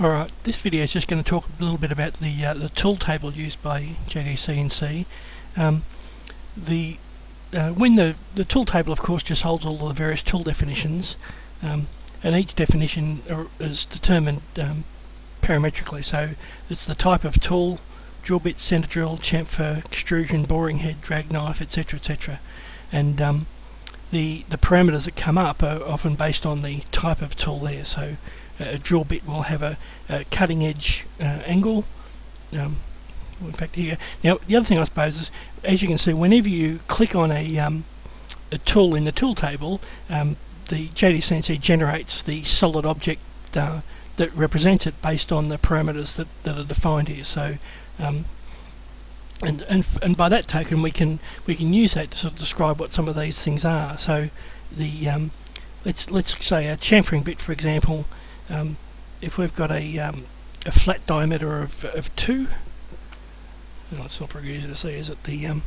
Alright, this video is just going to talk a little bit about the tool table used by JDCNC. When the tool table, of course, just holds all the various tool definitions, and each definition is determined parametrically. So it's the type of tool, drill bit, center drill, chamfer, extrusion, boring head, drag knife, etc., etc. And the parameters that come up are often based on the type of tool there. So a drill bit will have a cutting edge angle. In fact, here now the other thing I suppose is, as you can see, whenever you click on a tool in the tool table, the JDCNC generates the solid object that represents it based on the parameters that are defined here. So and by that token we can use that to sort of describe what some of these things are. So the let's say a chamfering bit, for example. If we've got a flat diameter of 2, well, it's not very easy to see, is it? You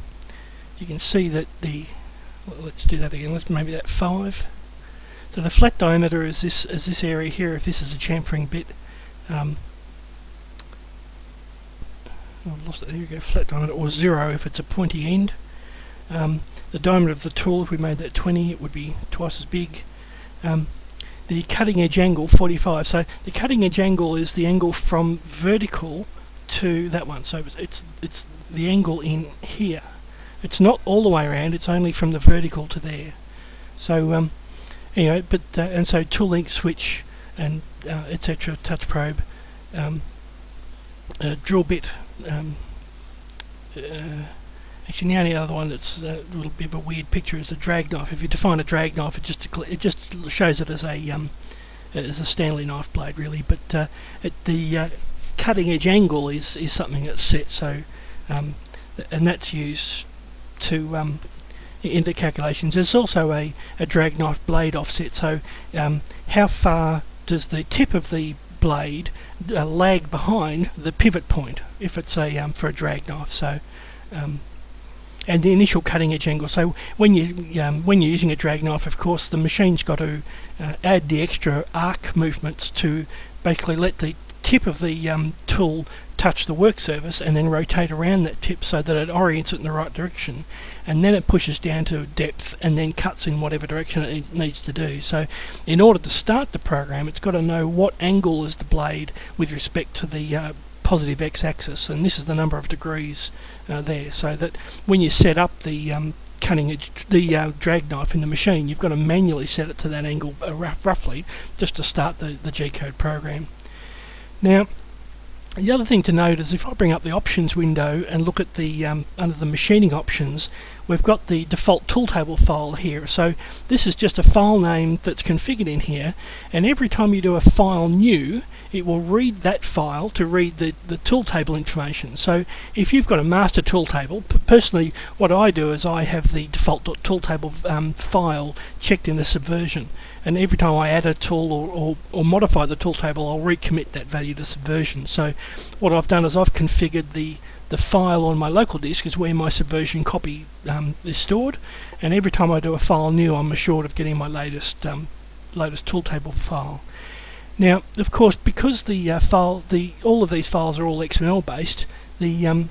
can see that let's do that again. Let's maybe that 5. So the flat diameter is this area here. If this is a chamfering bit, I've lost it. There you go. Flat diameter, or 0 if it's a pointy end. The diameter of the tool, if we made that 20, it would be twice as big. The cutting edge angle, 45. So the cutting edge angle is the angle from vertical to that one. So it's the angle in here. It's not all the way around. It's only from the vertical to there. So anyway, but and so tool length switch and etc. Touch probe, drill bit. Actually, the only other one that's a little bit of a weird picture is a drag knife. If you define a drag knife, it just shows it as a Stanley knife blade, really. But the cutting edge angle is something that's set. So and that's used to into calculations. There's also a drag knife blade offset. So how far does the tip of the blade lag behind the pivot point if it's for a drag knife? So and the initial cutting edge angle. So when you're using a drag knife, of course, the machine's got to add the extra arc movements to basically let the tip of the tool touch the work surface and then rotate around that tip so that it orients it in the right direction, and then it pushes down to depth and then cuts in whatever direction it needs to do. So in order to start the program, it's got to know what angle is the blade with respect to the positive x-axis, and this is the number of degrees there, so that when you set up the cutting edge, the drag knife in the machine, you've got to manually set it to that angle roughly, just to start the G-code program. Now, the other thing to note is if I bring up the options window and look at the under the machining options, we've got the default tool table file here. So this is just a file name that's configured in here, and every time you do a file new, it will read that file to read the tool table information. So if you've got a master tool table, personally what I do is I have the default tool table file checked in a Subversion, and every time I add a tool or modify the tool table, I'll recommit that value to Subversion. So what I've done is I've configured the file on my local disk is where my Subversion copy is stored, and every time I do a file new, I'm assured of getting my latest tool table file. Now, of course, because all of these files are all XML based, it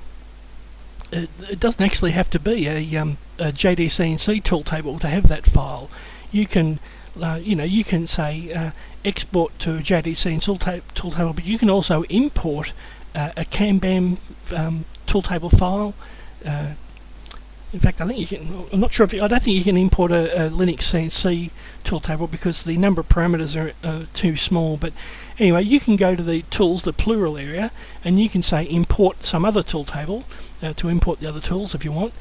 doesn't actually have to be a JDCNC tool table to have that file. You can you can say export to a JDCNC tool table, but you can also import a Kanban tool table file. In fact, I think you can. I'm not sure if I don't think you can import a Linux CNC tool table because the number of parameters are too small. But anyway, you can go to the tools, the plural area, and you can say import some other tool table to import the other tools if you want.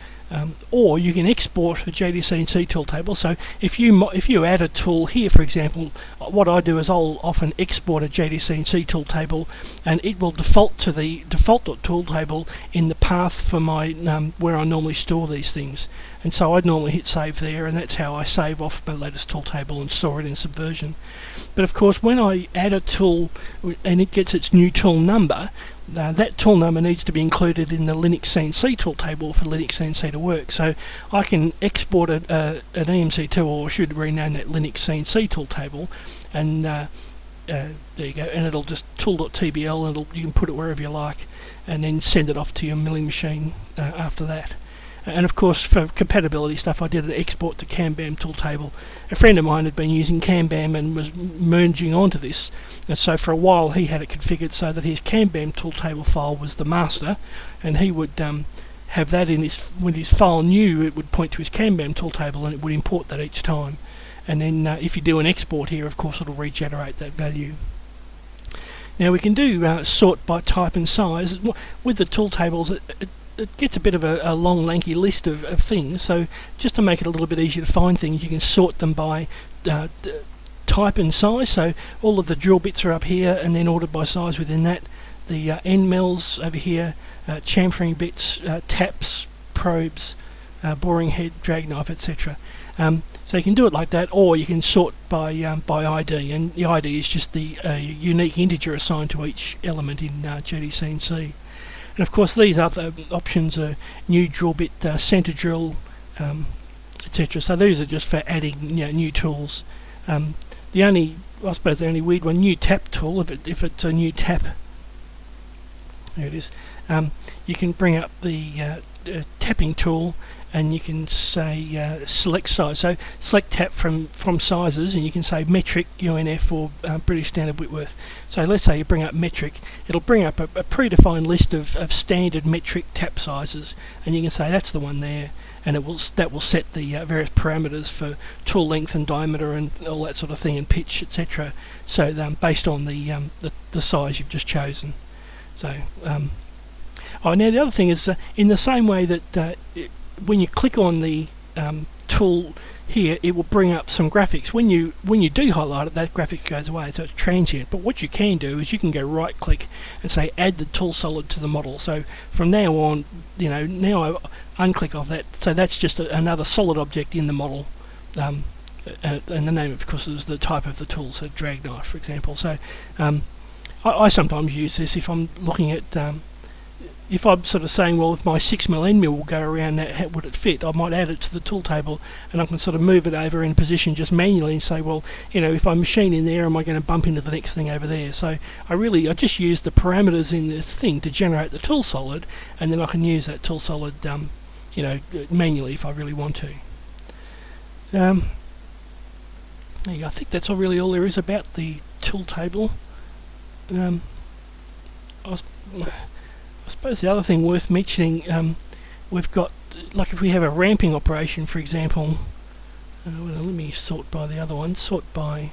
Or you can export a JDCNC tool table. So if you add a tool here, for example, what I do is I'll often export a JDCNC tool table, and it will default to the default tool table in the path for my where I normally store these things. And so I'd normally hit save there, and that's how I save off my latest tool table and store it in Subversion. But of course, when I add a tool and it gets its new tool number, that tool number needs to be included in the Linux CNC tool table for Linux CNC to work. So I can export an EMC2, or should rename that Linux CNC tool table, and there you go, and it'll just tool.tbl, and you can put it wherever you like, and then send it off to your milling machine after that. And of course, for compatibility stuff, I did an export to Kanban tool table. A friend of mine had been using Kanban and was merging onto this, and so for a while he had it configured so that his Kanban tool table file was the master, and he would have that in his, when his file new, it would point to his Kanban tool table and it would import that each time. And then if you do an export here, of course it'll regenerate that value. Now we can do sort by type and size. With the tool tables, it gets a bit of a long lanky list of things, so just to make it a little bit easier to find things, you can sort them by type and size. So all of the drill bits are up here and then ordered by size within that. The end mills over here, chamfering bits, taps, probes, boring head, drag knife, etc. So you can do it like that, or you can sort by ID, and the ID is just the unique integer assigned to each element in GDC&C. And of course these other options are new drill bit, center drill, etc. So these are just for adding new tools. The only, I suppose the only weird one, new tap tool, if it's a new tap, there it is, you can bring up the tapping tool, and you can say select size. So select tap from sizes, and you can say metric, UNF, or British Standard Whitworth. So let's say you bring up metric, it'll bring up a predefined list of standard metric tap sizes, and you can say that's the one there, and that will set the various parameters for tool length and diameter and all that sort of thing, and pitch, etc. So based on the size you've just chosen. So now the other thing is in the same way that when you click on the tool here, it will bring up some graphics. When you do highlight it, that graphic goes away, so it's transient. But what you can do is you can go right click and say add the tool solid to the model. So from now on, now I unclick off that, so that's just another solid object in the model. And the name, of course, is the type of the tool, so drag knife, for example. So I sometimes use this if I'm looking at if I'm sort of saying, well, if my 6mm end mill will go around that, how would it fit? I might add it to the tool table, and I can sort of move it over in position just manually and say, well, if I machine in there, am I going to bump into the next thing over there? So I just use the parameters in this thing to generate the tool solid, and then I can use that tool solid, manually if I really want to. There you go. I think that's really all there is about the tool table. I suppose the other thing worth mentioning, we've got, like if we have a ramping operation, for example, well, let me sort by the other one, sort by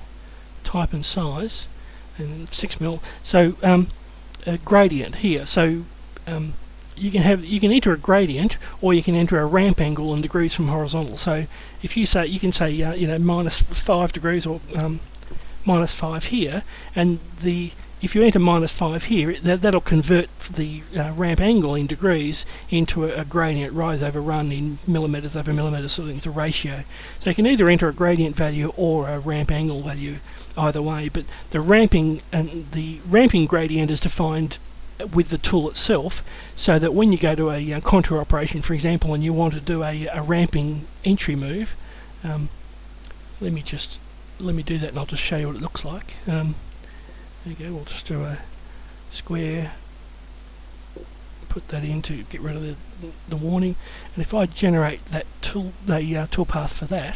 type and size, and 6mm. So a gradient here. So you can enter a gradient, or you can enter a ramp angle in degrees from horizontal. So if you say, you can say minus 5 degrees or minus 5 here, and if you enter minus 5 here, that'll convert the ramp angle in degrees into a gradient, rise over run in millimeters over millimeters, sort of thing. It's a ratio. So you can either enter a gradient value or a ramp angle value, either way. But the ramping gradient is defined with the tool itself, so that when you go to a contour operation, for example, and you want to do a ramping entry move, let me do that, and I'll just show you what it looks like. There you go, we'll just do a square, put that in to get rid of the warning, and if I generate that toolpath for that,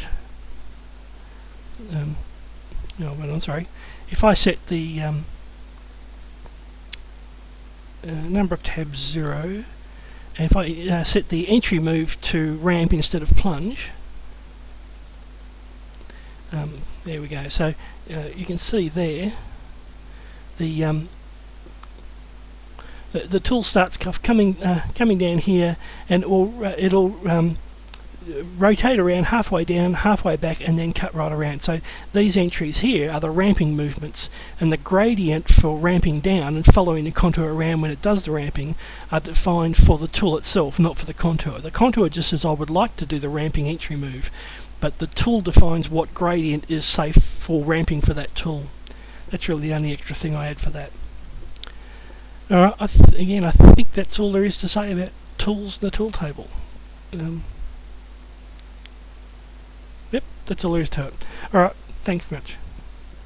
if I set the number of tabs 0, and if I set the entry move to ramp instead of plunge, there we go. So you can see there the tool starts coming down here, and it'll rotate around halfway down, halfway back, and then cut right around. So these entries here are the ramping movements, and the gradient for ramping down and following the contour around when it does the ramping are defined for the tool itself, not for the contour. The contour just says I would like to do the ramping entry move, but the tool defines what gradient is safe for ramping for that tool. That's really the only extra thing I add for that. Alright, I think that's all there is to say about tools and the tool table. Yep, that's all there is to it. Alright, thanks very much.